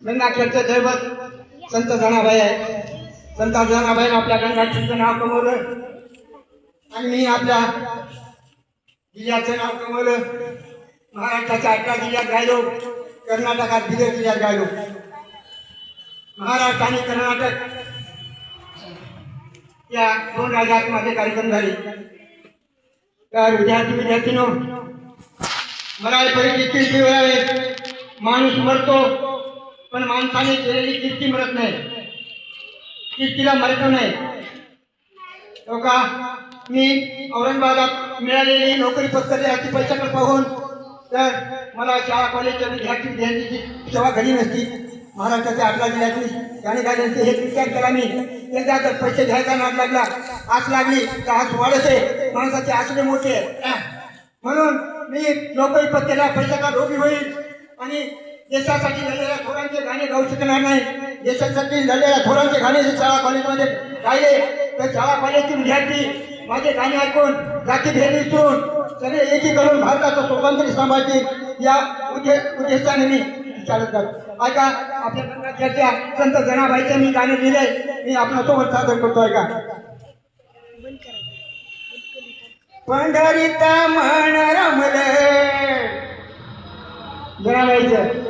गंगाखेडचे दैवत संत जनाबाई आहे. संत जनाबाईने आपल्या गंगाखेडचं नाव कमवलं आणि मी आपल्या जिल्ह्याचं नाव कमवलं. महाराष्ट्राच्या 18 जिल्ह्यात गायलो, कर्नाटकात बिदर जिल्ह्यात गायलो. महाराष्ट्र आणि कर्नाटक या 2 राज्यात माझे कार्यक्रम झाले. तर विद्यार्थीनो, मला परिस्थिती वेळ आहे. माणूस मरतो पण माणसाने केलेली कीर्ती मरत नाही, कीर्तीला मरत नाही. हो का, मी औरंगाबादात मिळालेली नोकरी पत्करली अति पैशाकडे पाहून तर मला शाळा कॉलेजच्या विद्यार्थ्यांची सेवा घरी नसती. महाराष्ट्राच्या 18 जिल्ह्यातली त्याने काय हे विचार केला मी. एकदा जर पैसे घ्यायचा नाद लागला, आस लागली तर आस वाढते. माणसाचे आसले मोठे म्हणून मी नोकरी पत्करला पैशाचा रोगी होईल आणि देशासाठी लढलेल्या थोरांचे गाणे गाऊ शकणार नाही. देशासाठी लढलेल्या थोरांचे गाणे शाळा कॉलेजमध्ये गायले तर शाळा कॉलेजचे विद्यार्थी माझे गाणे ऐकून जातीभेद विसरून सगळे एकी करून भारताचं स्वातंत्र्य सांभाळतील या उद्देशाने मी चालत करतो. ऐका, आपल्या गंगाखेडच्या संत जनाबाईचे मी गाणे लिहिले, मी आपल्यासोबत सादर करतो. ऐका. पंढरीत म्हण रमले जनाबाईचं